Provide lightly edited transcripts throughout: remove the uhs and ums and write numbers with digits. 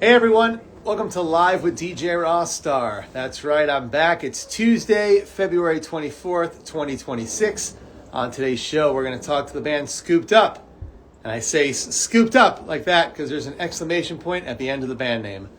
Hey everyone, welcome to Live with DJ Rossstar. That's right, I'm back. It's Tuesday, February 24th, 2026. On today's show, we're going to talk to the band Scooped Up. And I say scooped up like that because there's an exclamation point at the end of the band name.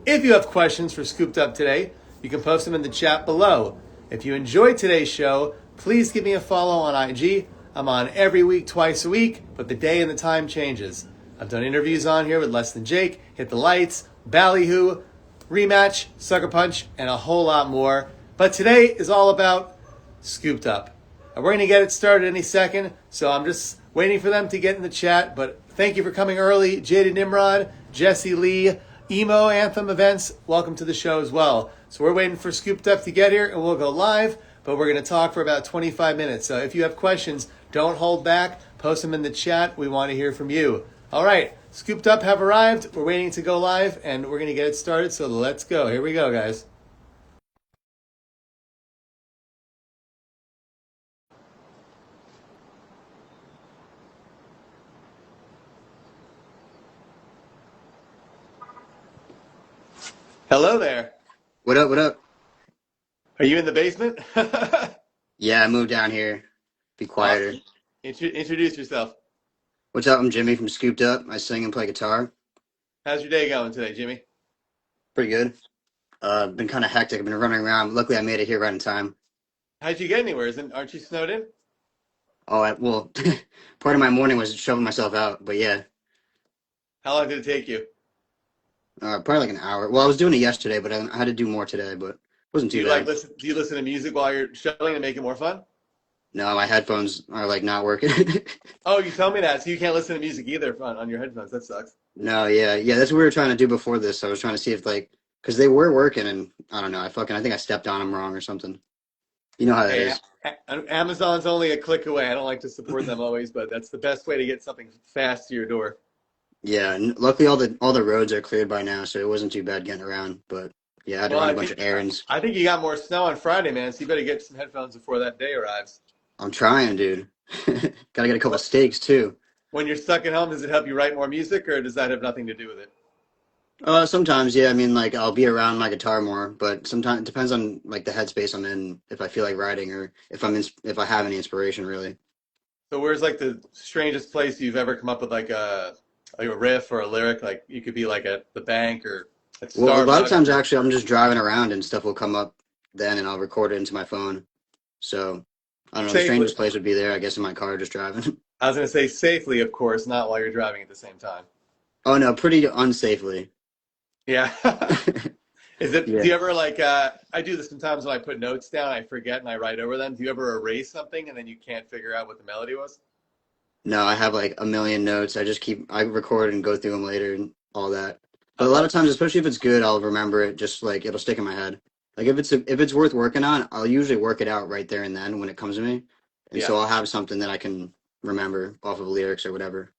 If you have questions for Scooped Up today, you can post them in the chat below. If you enjoyed today's show, please give me a follow on IG. I'm on every week, twice a week, but the day and the time changes. I've done interviews on here with Less Than Jake, Hit the Lights, Ballyhoo, Rematch, Sucker Punch, and a whole lot more. But today is all about Scooped Up. And we're going to get it started any second, so I'm just waiting for them to get in the chat. But thank you for coming early. Jada Nimrod, Jesse Lee, Emo Anthem Events, welcome to the show as well. So we're waiting for Scooped Up to get here, and we'll go live. But we're going to talk for about 25 minutes. So if you have questions, don't hold back. Post them in the chat. We want to hear from you. All right, Scooped Up have arrived. We're waiting to go live, and we're going to get it started. So let's go. Here we go, guys. Hello there. What up? What up? Are you in the basement? Yeah, I moved down here. Be quieter. Awesome. Introduce yourself. What's up? I'm Jimmy from Scooped Up. I sing and play guitar. How's your day going today, Jimmy? Pretty good. Been kind of hectic. I've been running around. Luckily, I made it here right in time. How'd you get anywhere? Aren't you snowed in? Well, part of my morning was shoving myself out, but yeah, How long did it take you? probably like an hour. Well, I was doing it yesterday, but I had to do more today, but it wasn't Do too you like bad. listen? Do you listen to music while you're shoveling to make it more fun? No, my headphones are like not working. Oh, you tell me that. So you can't listen to music either on your headphones. That sucks. No, yeah. That's what we were trying to do before this. I was trying to see if like, because they were working, and I don't know. I think I stepped on them wrong or something. You know how that Hey, is. Amazon's only a click away. I don't like to support them always, but that's the best way to get something fast to your door. Yeah, and luckily all the roads are cleared by now, so it wasn't too bad getting around. But yeah, I had to Well, run a I bunch of think errands. I think you got more snow on Friday, man. So you better get some headphones before that day arrives. I'm trying, dude. Gotta get a couple What steaks too. when you're stuck at home, does it help you write more music, or does that have nothing to do with it? Sometimes, yeah. I mean, like I'll be around my guitar more, but sometimes it depends on like the headspace I'm in, if I feel like writing or if I have any inspiration, really. So where's like the strangest place you've ever come up with like a riff or a lyric? Like you could be like at the bank or at Well, a lot of Starbucks times or actually, I'm just driving around and stuff will come up then, and I'll record it into my phone. So I don't know. The safely. strangest place would be there, I guess, in my car just driving. I was gonna say safely, of course, not while you're driving at the same time. Oh no, pretty unsafely. Yeah. Is it, do Yeah. you ever like, I do this sometimes when I put notes down, I forget and I write over them. Do you ever erase something and then you can't figure out what the melody was? No, I have like a million notes. I record and go through them later and all that. I But a lot of love, times, especially if it's good, I'll remember it. Just like it'll stick in my head. Like if it's worth working on, I'll usually work it out right there and then when it comes to me. And yeah. so I'll have something that I can remember off of lyrics or whatever.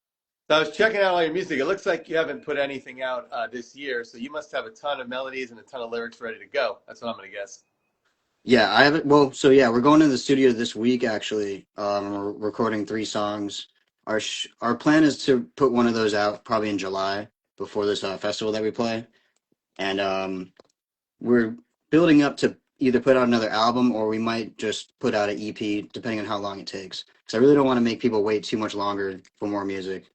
So I was checking out all your music. It looks like you haven't put anything out this year, so you must have a ton of melodies and a ton of lyrics ready to go. That's what I'm gonna guess. Yeah, I haven't. Well, so yeah, we're going to the studio this week actually. We're recording 3 songs. Our plan is to put one of those out probably in July before this festival that we play. And we're building up to either put out another album or we might just put out an EP, depending on how long it takes. Because I really don't want to make people wait too much longer for more music.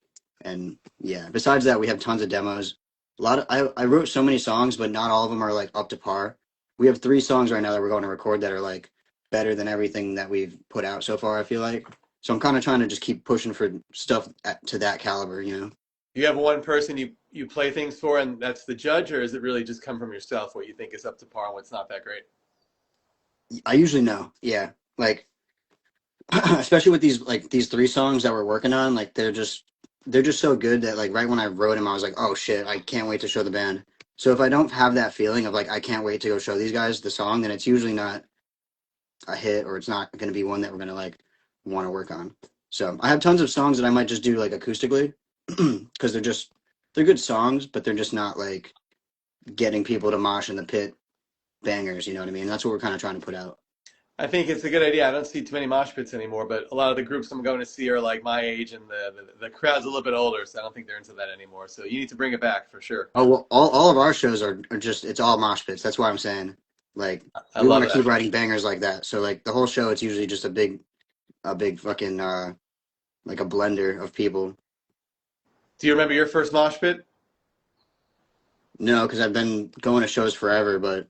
And yeah, besides that, we have tons of demos. I wrote so many songs, but not all of them are like up to par. We have 3 songs right now that we're going to record that are like better than everything that we've put out so far, I feel like. So I'm kind of trying to just keep pushing for stuff to that caliber, you know? Do you have one person you play things for and that's the judge, or is it really just come from yourself what you think is up to par and what's not that great? I usually know, yeah. Like especially with these 3 songs that we're working on, like they're just so good that like right when I wrote them, I was like, oh shit, I can't wait to show the band. So if I don't have that feeling of like I can't wait to go show these guys the song, then it's usually not a hit or it's not going to be one that we're going to like want to work on. So I have tons of songs that I might just do like acoustically because they're good songs, but they're just not like getting people to mosh in the pit bangers. You know what I mean? That's what we're kind of trying to put out. I think it's a good idea. I don't see too many mosh pits anymore, but a lot of the groups I'm going to see are like my age, and the crowd's a little bit older, so I don't think they're into that anymore. So you need to bring it back for sure. Oh well, all of our shows are just it's all mosh pits. That's why I'm saying like I we want love to keep that. writing bangers like that. So like the whole show, it's usually just a big fucking like a blender of people. Do you remember your first mosh pit? No, because I've been going to shows forever, but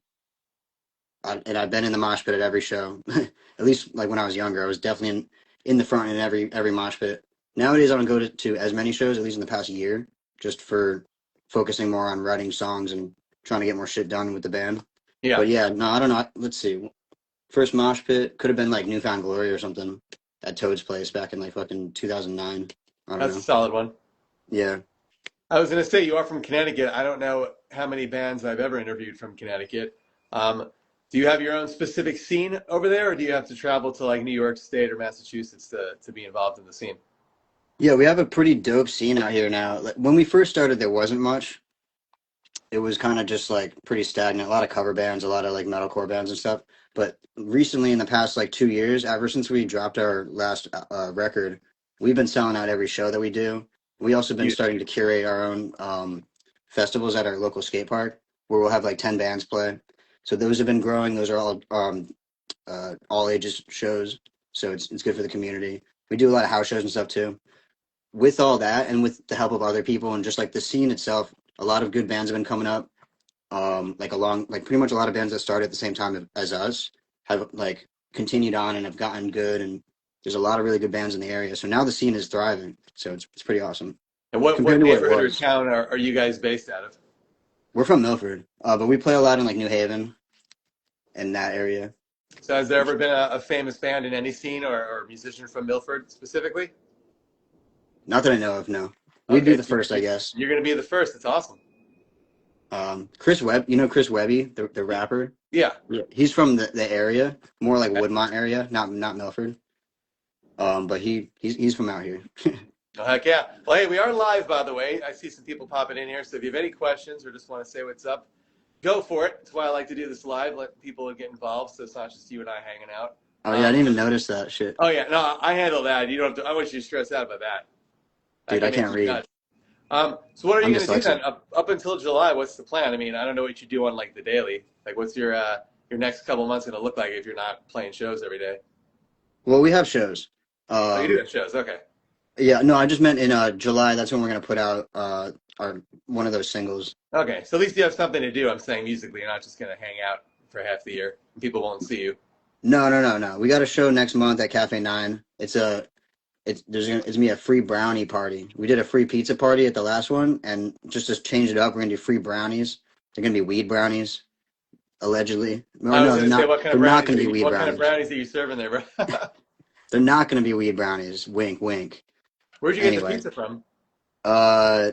and I've been in the mosh pit at every show. At least like when I was younger, I was definitely in the front in every mosh pit. Nowadays, I don't go to as many shows, at least in the past year, just for focusing more on writing songs and trying to get more shit done with the band. Yeah, But yeah, no, I don't know. Let's see. First mosh pit could have been like Newfound Glory or something at Toad's Place back in like fucking 2009. I don't that's a know. solid one. Yeah. I was going to say you are from Connecticut. I don't know how many bands I've ever interviewed from Connecticut. Do you have your own specific scene over there, or do you have to travel to like New York State or Massachusetts to be involved in the scene? Yeah, we have a pretty dope scene out here now. Like, when we first started, there wasn't much. It was kind of just like pretty stagnant. A lot of cover bands, a lot of like metalcore bands and stuff. But recently, in the past like 2 years, ever since we dropped our last record, we've been selling out every show that we do. We also been Huge. starting to curate our own festivals at our local skate park, where we'll have like 10 bands play. So those have been growing. Those are all ages shows, so it's good for the community. We do a lot of house shows and stuff too. With all that, and with the help of other people, and just like the scene itself, a lot of good bands have been coming up. Like pretty much a lot of bands that started at the same time as us have like continued on and have gotten good, and there's a lot of really good bands in the area. So now the scene is thriving. So it's pretty awesome And what compared to what it neighborhood or was. town are you guys based out of? We're from Milford, but we play a lot in like New Haven and that area. So has there ever been a famous band in any scene or musician from Milford specifically? Not that I know of, no. We'd be Okay, the so first, I guess. you're going to be the first. It's awesome. Chris Webb, you know Chris Webby, the rapper? Yeah. Yeah. He's from the area, more like Woodmont area, not Milford. But he's from out here. Oh, heck yeah. Well, hey, we are live, by the way. I see some people popping in here. So if you have any questions or just want to say what's up, go for it. That's why I like to do this live, let people get involved so it's not just you and I hanging out. Oh yeah, I Um, didn't even notice that shit. oh, yeah. No, I handle that. You don't have to, I want you to stress out about that. That Dude, I can make can't you read. nuts. So what are you I'm going to do dyslexic. then up until July? What's the plan? I mean, I don't know what you do on like the daily. Like, what's your next couple months going to look like if you're not playing shows every day? Well, we have shows. Oh, you do Um, have shows. Okay. yeah, no, I just meant in July. That's when we're gonna put out our one of those singles. Okay. So at least you have something to do. I'm saying musically. You're not just going to hang out for half the year. People won't see you. No, no, no, no. We got a show next month at Cafe Nine. It's gonna be a free brownie party. We did a free pizza party at the last one, and just to change it up, we're gonna do free brownies. They're gonna be weed brownies, allegedly. Or I was no, going to say, what kind of they're not brownies gonna be weed what kind of brownies. brownies are you serving there, bro? They're not gonna be weed brownies. Wink, wink. Where'd you get the Anyway, pizza from? uh,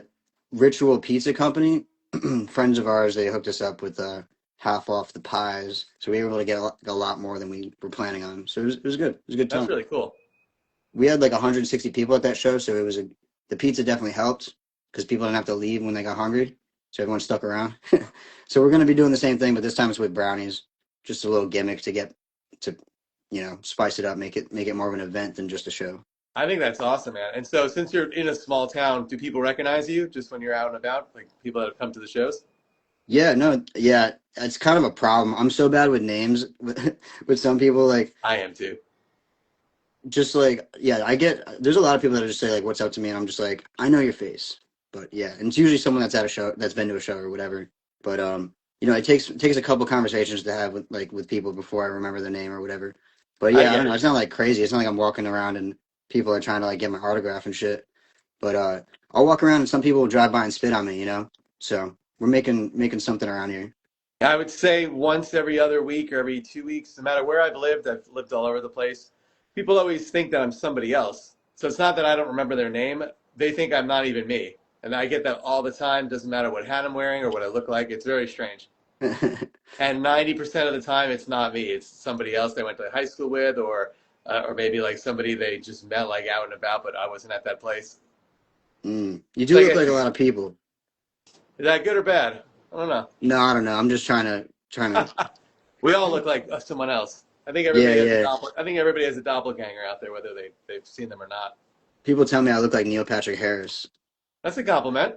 Ritual Pizza Company, friends of ours, they hooked us up with half off the pies, so we were able to get a lot more than we were planning on. So it was good. It was a good That's time. really cool. We had like 160 people at that show, so the pizza definitely helped because people didn't have to leave when they got hungry, so everyone stuck around. So we're gonna be doing the same thing, but this time it's with brownies, just a little gimmick to get to, spice it up, make it more of an event than just a show. I think that's awesome, man. And so, since you're in a small town, do people recognize you just when you're out and about? Like people that have come to the shows? Yeah, no, yeah, it's kind of a problem. I'm so bad with names with some people, like I am too. just like yeah, there's a lot of people that just say like what's up to me, and I'm just like I know your face, but yeah, and it's usually someone that's at a show that's been to a show or whatever. But it takes a couple conversations to have with people before I remember the name or whatever. But I yeah, I get don't know. it. It's not like crazy. It's not like I'm walking around and people are trying to like get my autograph and shit. But I'll walk around and some people will drive by and spit on me, you know. So we're making something around here. I would say once every other week or every 2 weeks, no matter where I've lived all over the place. People always think that I'm somebody else. So it's not that I don't remember their name. They think I'm not even me. And I get that all the time. Doesn't matter what hat I'm wearing or what I look like. It's very strange. And 90% of the time, it's not me. It's somebody else they went to high school with, or maybe like somebody they just met like out and about, but I wasn't at that place. You So do I look guess, like a lot of people. is that good or bad? I don't know. No, I don't know. I'm just trying to. We all look like someone else. I think Yeah, everybody has a yeah. I think everybody has a doppelganger out there, whether they've seen them or not. People tell me I look like Neil Patrick Harris. That's a compliment.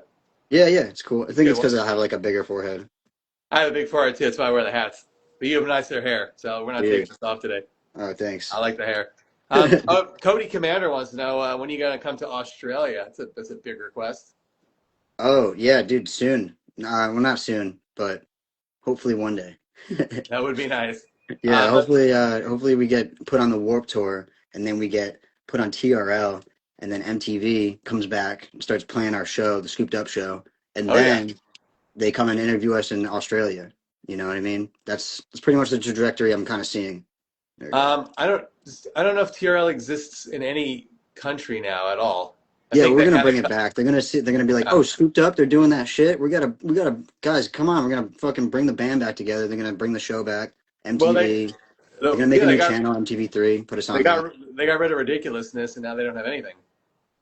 Yeah, yeah, it's cool. I That's a think good it's one. because I have like a bigger forehead. I have a big forehead too. That's why I wear the hats. But you have nicer hair, so we're not taking Dude. this off today. Oh, I thanks. like the hair. Cody Commander wants to know when are you going to come to Australia? That's a big request. Oh, yeah, dude, soon. Well, not soon, but hopefully one day. That would be nice. Yeah, But hopefully we get put on the Warp Tour and then we get put on TRL and then MTV comes back and starts playing our show, the Scooped Up show, and oh yeah, then they come and interview us in Australia. You know what I mean? That's pretty much the trajectory I'm kind of seeing. There we go. I don't I don't know if TRL exists in any country now at all. I Yeah, think we're they gonna had a bring it back. They're gonna be like, yeah. "Oh, Scooped Up, they're doing that shit. We gotta guys, come on, we're gonna fucking bring the band back together. They're gonna bring the show back. Well MTV. They're gonna make yeah a new channel, MTV3, put us on that. they got rid of ridiculousness and now they don't have anything.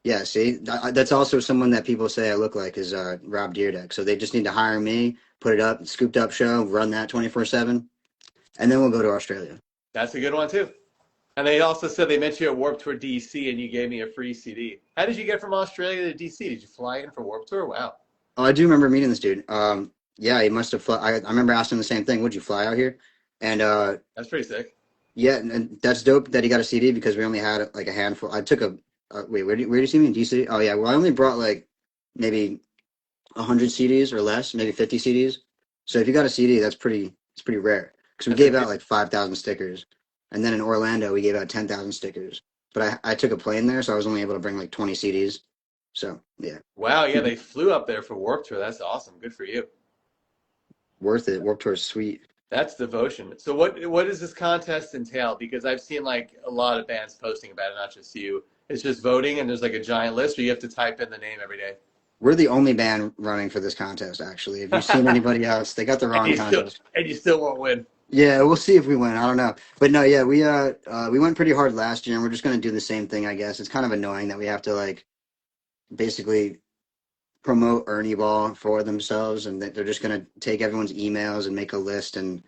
Yeah, see, that's also someone that people say I look like is Rob Deerdeck. So they just need to hire me, put it up, Scooped Up show, run that 24/7, and then we'll go to Australia. That's a good one too. And they also said they met you at Warped Tour DC and you gave me a free CD. How did you get from Australia to DC? Did you fly in for Warped Tour? Wow. Oh, I do remember meeting this dude. Yeah, he must have. I remember asking the same thing. Would you fly out here? And That's pretty sick. yeah, and that's dope that he got a CD because we only had like a handful. I took a wait. Where do you see me in DC? Oh yeah, well I only brought like maybe 100 CDs or less, maybe 50 CDs. So if you got a CD, it's pretty rare because we That's gave out like amazing. 5,000 stickers, and then in Orlando we gave out 10,000 stickers. But I took a plane there, so I was only able to bring like 20 CDs. So yeah, Wow, yeah, they flew up there for Warped Tour. That's awesome. Good for you. worth it. Warped Tour is sweet. That's devotion. So what does this contest entail? Because I've seen like a lot of bands posting about it, not just you. It's just voting and there's like a giant list, or you have to type in the name every day. We're the only band running for this contest. Actually, if you've seen anybody else, they got the wrong contest. And you still won't win. Yeah, we'll see if we win. I don't know, but no, yeah, we went pretty hard last year, and we're just gonna do the same thing, I guess. It's kind of annoying that we have to like basically promote Ernie Ball for themselves, and that they're just gonna take everyone's emails and make a list and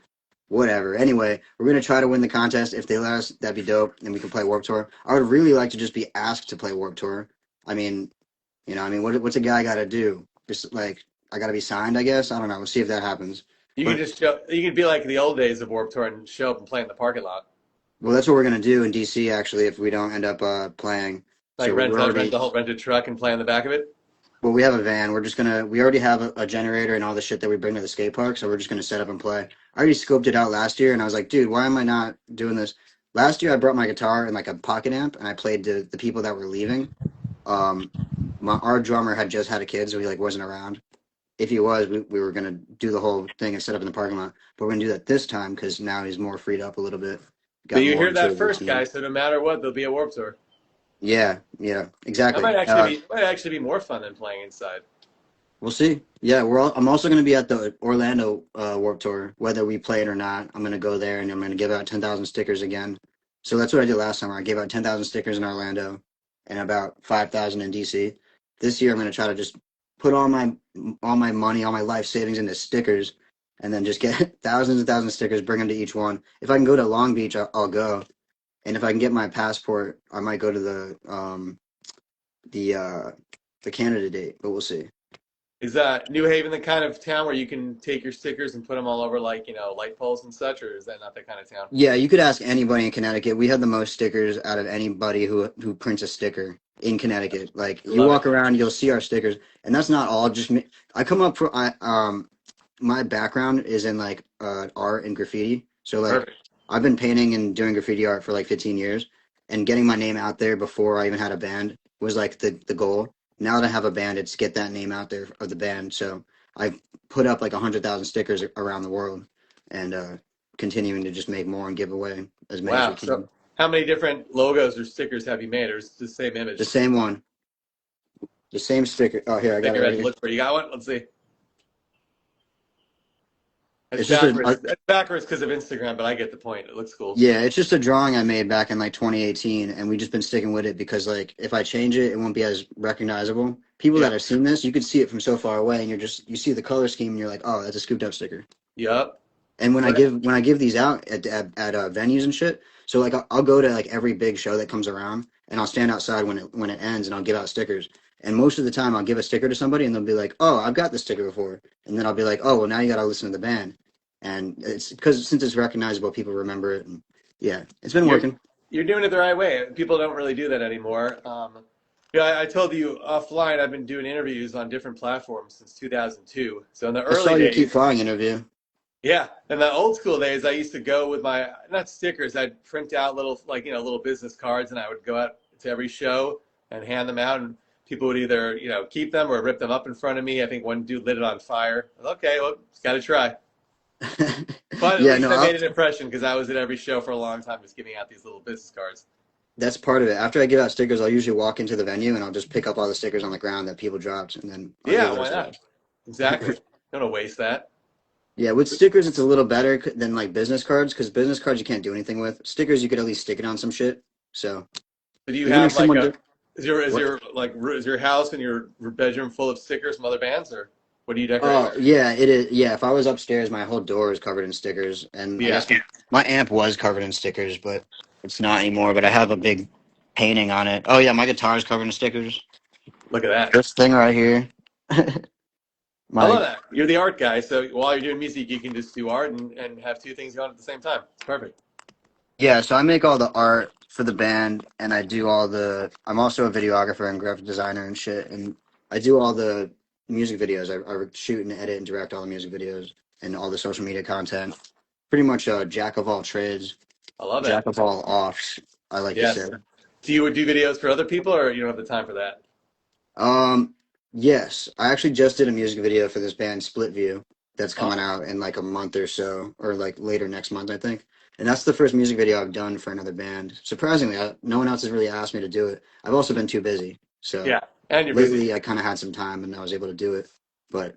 whatever. Anyway, we're gonna try to win the contest. If they let us, that'd be dope, and we can play Warp Tour. I would really like to just be asked to play Warp Tour. I mean, what's a guy got to do? Just like I got to be signed, I guess. I don't know. We'll see if that happens. You can But just show, you can be like the old days of Warped Tour and show up and play in the parking lot. well, that's what we're gonna do in DC actually if we don't end up playing. Like So we're rent already the whole rented truck and play in the back of it. well, we have a van. We already have a generator and all the shit that we bring to the skate park. So we're just gonna set up and play. I already scoped it out last year, and I was like, dude, why am I not doing this? Last year, I brought my guitar and like a pocket amp, and I played to the people that were leaving. Um, our drummer had just had a kid, so he like wasn't around. If he was, we were gonna do the whole thing and set up in the parking lot. But we're gonna do that this time because now he's more freed up a little bit, But got you more hear into that a first, routine. guys. So no matter what, there'll be a Warped Tour. Yeah, yeah, That exactly. might actually be more fun than playing inside. We'll see. Yeah, I'm also gonna be at the Orlando Warp Tour, whether we play it or not. I'm gonna go there and I'm gonna give out 10,000 stickers again. So that's what I did last summer. I gave out 10,000 stickers in Orlando and about 5,000 in DC. This year I'm gonna try to just put all my money, all my life savings into stickers, and then just get thousands and thousands of stickers, bring them to each one. If I can go to Long Beach, I'll go. And if I can get my passport, I might go to the uh the Canada date, but we'll see. Is New Haven the kind of town where you can take your stickers and put them all over like, light poles and such, or is that not the kind of town? Yeah, you could ask anybody in Connecticut. We have the most stickers out of anybody who prints a sticker in Connecticut. Like you Love it. walk around, you'll see our stickers, and that's not all. Just me. I come up for my background is in like art and graffiti. So like Perfect. I've been painting and doing graffiti art for like 15 years, and getting my name out there before I even had a band was like the goal. Now that I have a band, it's get that name out there of the band. So I've put up like 100,000 stickers around the world, and continuing to just make more and give away as many as we Wow. So can. how many different logos or stickers have you made, or is it the same The image? same one, the same sticker. Oh, here I got Take it your right head to here. look for it. You got one? Let's see. It's It's just backwards. It's backwards because of Instagram, but I get the point. It looks cool. yeah, it's just a drawing I made back in like 2018, and we just been sticking with it because like if I change it, it won't be as recognizable. People that Yep. have seen this, you could see it from so far away, and you see the color scheme, and you're like, oh, that's a scooped up sticker. Yep. And when I What? give these out at venues and shit, so like I'll go to like every big show that comes around, and I'll stand outside when it ends, and I'll give out stickers. And most of the time, I'll give a sticker to somebody, and they'll be like, "Oh, I've got this sticker before," and then I'll be like, "Oh, well, now you got to listen to the band." And it's because since it's recognizable, people remember it, and yeah, it's been You're working. you're doing it the right way. People don't really do that anymore. Yeah, I told you offline. I've been doing interviews on different platforms since 2002. So in the I saw early your Keep days, Flying interview. yeah, in the old school days, I used to go with my not stickers. I'd print out little little business cards, and I would go out to every show and hand them out, and people would either keep them or rip them up in front of me. I think one dude lit it on fire. Okay, well, got to try. But at Yeah, least no, I made an impression because I was at every show for a long time, just giving out these little business cards. that's part of it. After I give out stickers, I'll usually walk into the venue and I'll just pick up all the stickers on the ground that people dropped, and then I'll give Yeah, those why away. not? Exactly. Don't want to waste that. Yeah, with stickers, it's a little better than like business cards because business cards you can't do anything with. Stickers, you could at least stick it on some shit. So So do you even if have like someone a did, is what? your is your house and your bedroom full of stickers from other bands, or what do you decorate Oh with? yeah, it is. Yeah, if I was upstairs, my whole door is covered in stickers, and I Yeah, guess my amp was covered in stickers, but it's not anymore. But I have a big painting on it. Oh yeah, my guitar is covered in stickers. look at that. This thing right here, I love my that. You're the art guy, so while you're doing music, you can just do art and have two things going at the same time. It's perfect. yeah. So I make all the art for the band, and I do all the. I'm also a videographer and graphic designer and shit, and I do all the music videos. I shoot and edit and direct all the music videos and all the social media content. Pretty much a jack of all trades, I love jack it. of all offs. I like to say. Yes. Do you do videos for other people, or you don't have the time for that? Um, yes, I actually just did a music video for this band Split View that's coming Awesome. out in like a month or so, or like later next month, I think. And that's the first music video I've done for another band. Surprisingly, no one else has really asked me to do it. I've also been too busy. So Yeah, and you're busy. lately, I kind of had some time and I was able to do it. But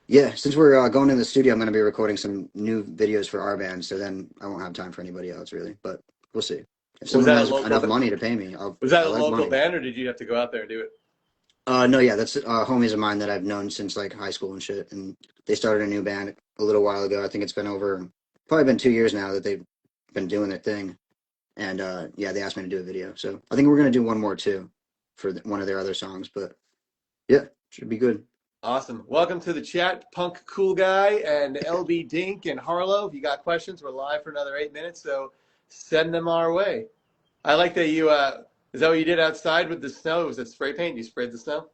yeah, since we're going in the studio, I'm going to be recording some new videos for our band. So then I won't have time for anybody else really. But we'll see. If Was someone that a has local? enough money to pay me, Was that I a like local money. band, or did you have to go out there and do it? No, yeah, that's homies of mine that I've known since like high school and shit, and they started a new band a little while ago. I think it's been over, probably been 2 years now that they've been doing their thing, and yeah, they asked me to do a video, so I think we're gonna do one more too, for one of their other songs. But yeah, should be good. Awesome. Welcome to the chat, Punk Cool Guy and LB Dink and Harlow. If you got questions, we're live for another 8 minutes, so send them our way. I like that you, is that what you did outside with the snow? Was it spray paint? You sprayed the snow?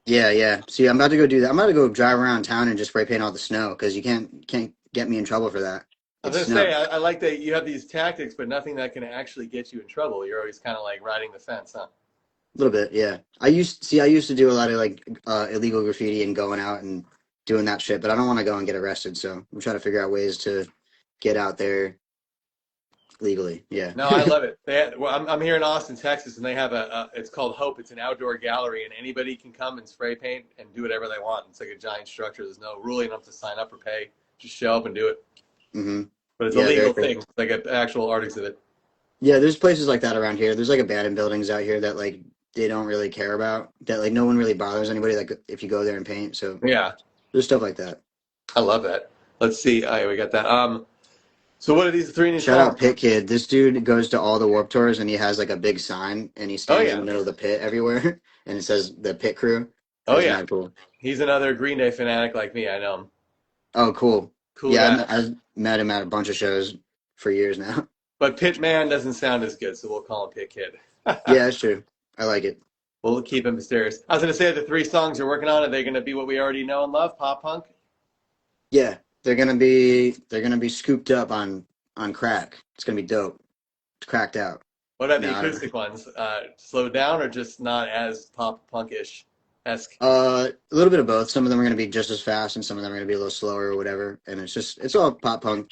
Yeah, yeah. See, I'm about to go do that. I'm about to go drive around town and just spray paint all the snow because you can't get me in trouble for that. I was It's going to say, snow. I like that you have these tactics, but nothing that can actually get you in trouble. You're always kind of like riding the fence, huh? A little bit, yeah. I used to do a lot of like illegal graffiti and going out and doing that shit, but I don't want to go and get arrested, so I'm trying to figure out ways to get out there legally. Yeah. No, I love it. Well, I'm here in Austin, Texas, and they have it's called Hope. It's an outdoor gallery, and anybody can come and spray paint and do whatever they want. It's like a giant structure. There's no rule. You don't have to sign up or pay. Just show up and do it. hmm But it's a Yeah, very legal cool. thing. It's like an actual art exhibit. Yeah, there's places like that around here. There's like abandoned buildings out here that like they don't really care about. That like no one really bothers anybody like if you go there and paint. So Yeah, there's stuff like that. I love that. Let's see. Oh, yeah, we got that. So what are these three new Shout out songs? Pit Kid. This dude goes to all the Warp Tours and he has like a big sign and he Oh stands in yeah. the middle of the pit everywhere and it says the Pit Crew. Oh That's yeah. mad cool. He's another Green Day fanatic like me. I know him. Oh, cool. Cool Yeah, guy. I've met him at a bunch of shows for years now. But Pit Man doesn't sound as good, so we'll call him Pit Kid. Yeah, that's true. I like it. We'll keep him mysterious. I was going to say the three songs you're working on, are they going to be what we already know and love? Pop punk? Yeah, they're gonna be scooped up on crack. It's gonna be dope. It's cracked out. What about the No, I don't. acoustic ones? Slowed down or just not as pop punk-ish esque? A little bit of both. Some of them are gonna be just as fast, and some of them are gonna be a little slower or whatever. And it's all pop punk,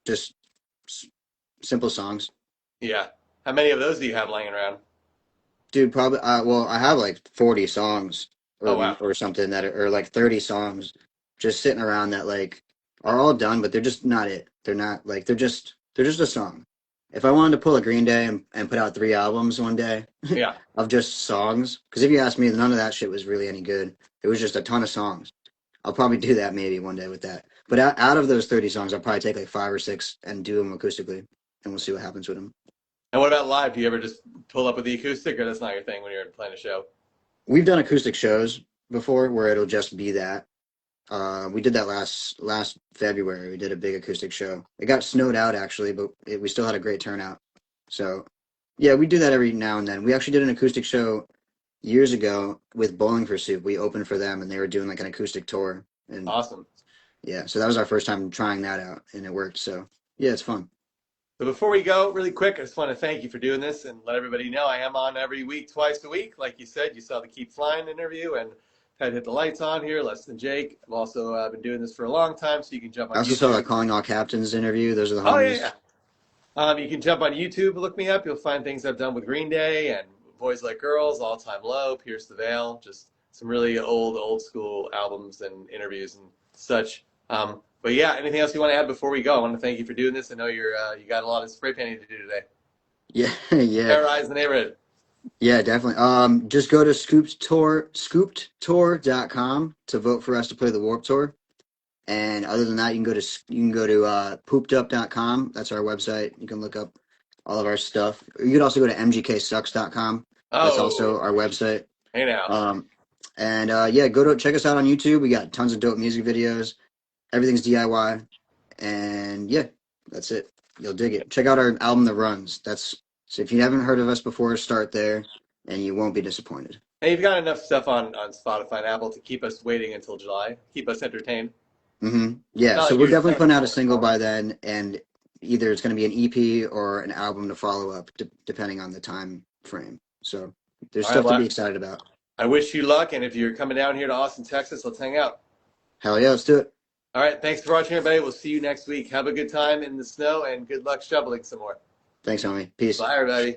just s- simple songs. Yeah. How many of those do you have laying around? Dude, probably. Well, I have like 40 songs Oh wow. or something or like 30 songs just sitting around that like are all done, but they're just not it. They're not like they're just a song. If I wanted to pull a Green Day and put out 3 albums one day Yeah. of just songs, because if you ask me, none of that shit was really any good. It was just a ton of songs. I'll probably do that maybe one day with that. But out of those 30 songs, I'll probably take like 5 or 6 and do them acoustically, and we'll see what happens with them. And what about live? Do you ever just pull up with the acoustic, or that's not your thing when you're playing a show? We've done acoustic shows before where it'll just be that. We did that last February. We did a big acoustic show. It got snowed out actually, but we still had a great turnout. So yeah, we do that every now and then. We actually did an acoustic show years ago with Bowling for Soup. We opened for them, and they were doing like an acoustic tour. And Awesome. yeah, so that was our first time trying that out, and it worked. So yeah, it's fun. So before we go, really quick, I just want to thank you for doing this and let everybody know I am on every week, twice a week. Like you said, you saw the Keep Flying interview, and had to hit the lights on here, less than Jake. I've also been doing this for a long time, so you can jump I on also saw YouTube. that Calling All Captains interview. Those are the Oh yeah, homies. yeah. You can jump on YouTube, look me up. You'll find things I've done with Green Day and Boys Like Girls, All Time Low, Pierce the Veil, just some really old school albums and interviews and such. But yeah, anything else you want to add before we go? I want to thank you for doing this. I know you got a lot of spray painting to do today. Yeah, yeah, Terrorize the neighborhood. yeah, definitely. Just go to scoopedtour.com to vote for us to play the Warp Tour. And other than that, you can go to poopedup.com. That's our website. You can look up all of our stuff. You could also go to mgksucks.com. That's also Oh, our website. hey now. Um, and yeah, go to check us out on YouTube. We got tons of dope music videos. Everything's DIY. And yeah, that's it. You'll dig it. Check out our album, The Runs. That's so if you haven't heard of us before, start there, and you won't be disappointed. Hey, you've got enough stuff on Spotify and Apple to keep us waiting until July, keep us entertained. Yeah, Not so like we're you're definitely telling putting us out a what single to by then, and either it's going to be an EP or an album to follow up, depending on the time frame. So there's All right, stuff to be well, excited about. I wish you luck, and if you're coming down here to Austin, Texas, let's hang out. Hell yeah, let's do it. All right, thanks for watching, everybody. We'll see you next week. Have a good time in the snow, and good luck shoveling some more. Thanks, homie. Peace. Bye, everybody.